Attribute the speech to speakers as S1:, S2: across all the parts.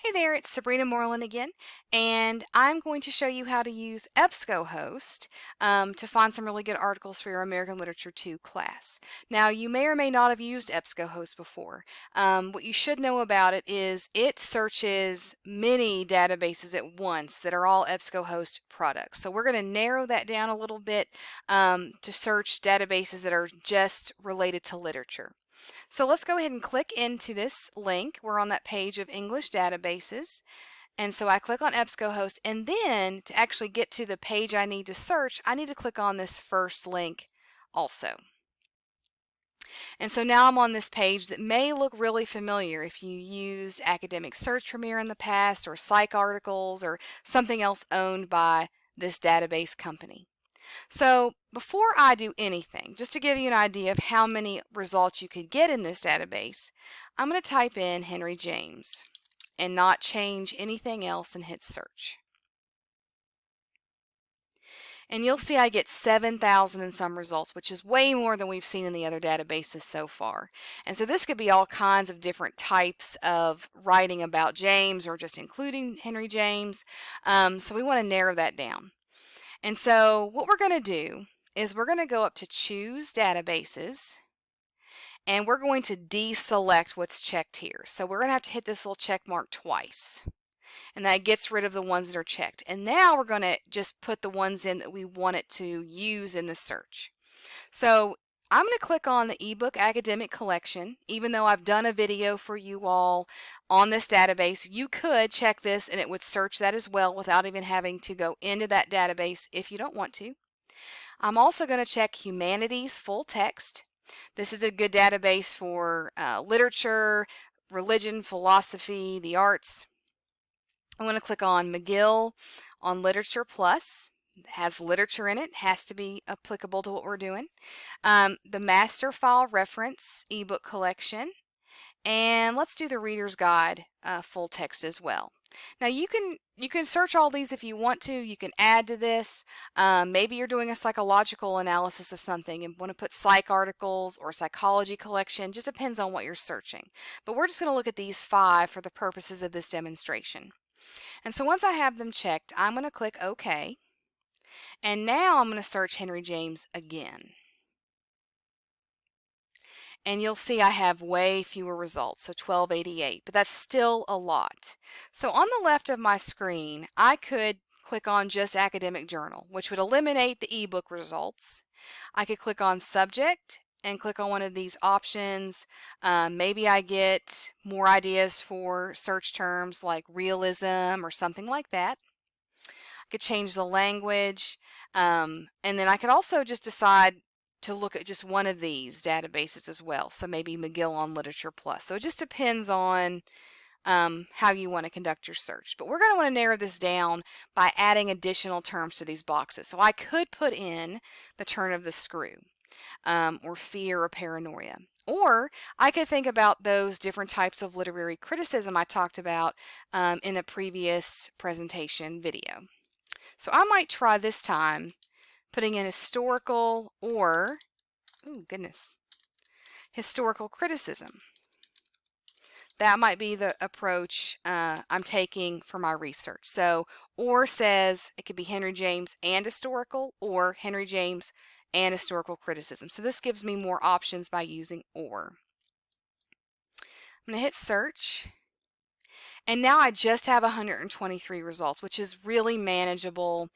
S1: Hey there, it's Sabrina Moreland again, and I'm going to show you how to use EBSCO Host to find some really good articles for your American Literature 2 class. Now, you may or may not have used EBSCO Host before. What you should know about it is it searches many databases at once that are all EBSCO Host products. So we're going to narrow that down a little bit to search databases that are just related to literature. So let's go ahead and click into this link. We're on that page of English databases. And so I click on EBSCO Host, and then to actually get to the page I need to search, I need to click on this first link also. And so now I'm on this page that may look really familiar if you used Academic Search Premier in the past, or Psych articles, or something else owned by this database company. So before I do anything, just to give you an idea of how many results you could get in this database, I'm going to type in Henry James and not change anything else and hit search. And you'll see I get 7,000 and some results, which is way more than we've seen in the other databases so far. And so this could be all kinds of different types of writing about James or just including Henry James. So we want to narrow that down. And so what we're going to do is we're going to go up to Choose Databases, and we're going to deselect what's checked here. So we're going to have to hit this little check mark twice, and that gets rid of the ones that are checked. And now we're going to just put the ones in that we want it to use in the search. So I'm going to click on the ebook academic collection. Even though I've done a video for you all on this database, you could check this and it would search that as well without even having to go into that database if you don't want to. I'm also going to check humanities full text. This is a good database for literature, religion, philosophy, the arts. I'm going to click on McGill on Literature Plus. It has literature in it, has to be applicable to what we're doing. The master file reference ebook collection, and let's do the Reader's Guide full text as well. Now you can search all these if you want to. You can add to this. Maybe you're doing a psychological analysis of something and want to put psych articles or psychology collection. Just depends on what you're searching. But we're just going to look at these 5 for the purposes of this demonstration. And so once I have them checked, I'm going to click OK. And now I'm going to search Henry James again. And you'll see I have way fewer results, so 1288, but that's still a lot. So on the left of my screen, I could click on just Academic Journal, which would eliminate the ebook results. I could click on Subject and click on one of these options. Maybe I get more ideas for search terms like realism or something like that. I could change the language, and then I could also just decide to look at just one of these databases as well. So maybe McGill on Literature Plus. So it just depends on how you want to conduct your search. But we're going to want to narrow this down by adding additional terms to these boxes. So I could put in the turn of the screw, or fear or paranoia. Or I could think about those different types of literary criticism I talked about in a previous presentation video. So I might try this time putting in historical or, oh goodness, historical criticism. That might be the approach I'm taking for my research. So, or says it could be Henry James and historical, or Henry James and historical criticism. So this gives me more options by using or. I'm going to hit search. And now I just have 123 results, which is really manageable.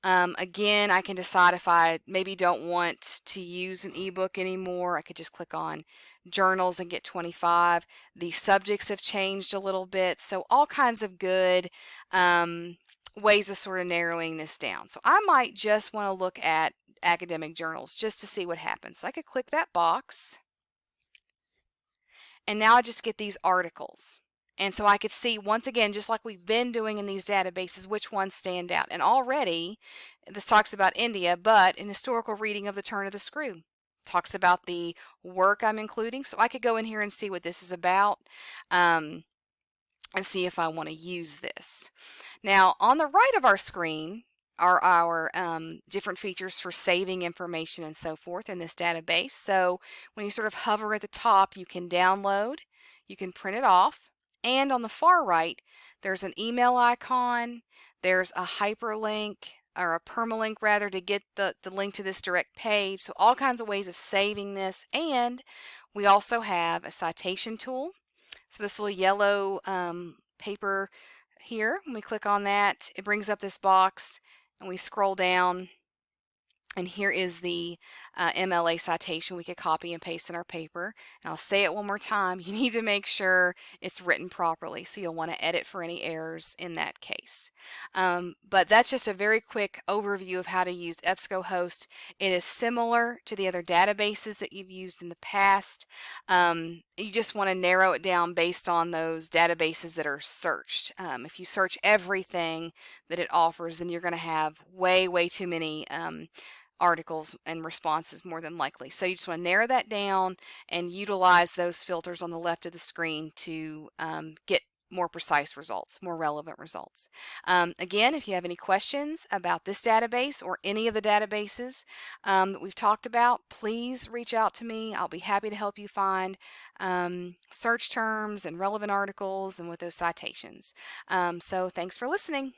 S1: Again, I can decide if I maybe don't want to use an ebook anymore. I could just click on journals and get 25. The subjects have changed a little bit, so all kinds of good ways of sort of narrowing this down. So I might just want to look at academic journals just to see what happens. So I could click that box, and now I just get these articles. And so I could see, once again, just like we've been doing in these databases, which ones stand out. And already, this talks about India, but an historical reading of The Turn of the Screw talks about the work I'm including. So I could go in here and see what this is about and see if I want to use this. Now, on the right of our screen are our different features for saving information and so forth in this database. So when you sort of hover at the top, you can download, you can print it off, And on the far right, there's an email icon, there's a hyperlink, or a permalink rather, to get the link to this direct page. So all kinds of ways of saving this. And we also have a citation tool. So this little yellow paper here, when we click on that, it brings up this box and we scroll down. And here is the MLA citation we could copy and paste in our paper. And I'll say it one more time. You need to make sure it's written properly. So you'll want to edit for any errors in that case. But that's just a very quick overview of how to use EBSCO Host. It is similar to the other databases that you've used in the past. You just want to narrow it down based on those databases that are searched. If you search everything that it offers, then you're going to have way, way too many articles and responses more than likely. So you just want to narrow that down and utilize those filters on the left of the screen to get more precise results, more relevant results. Again, if you have any questions about this database or any of the databases that we've talked about, please reach out to me. I'll be happy to help you find search terms and relevant articles and with those citations. So thanks for listening.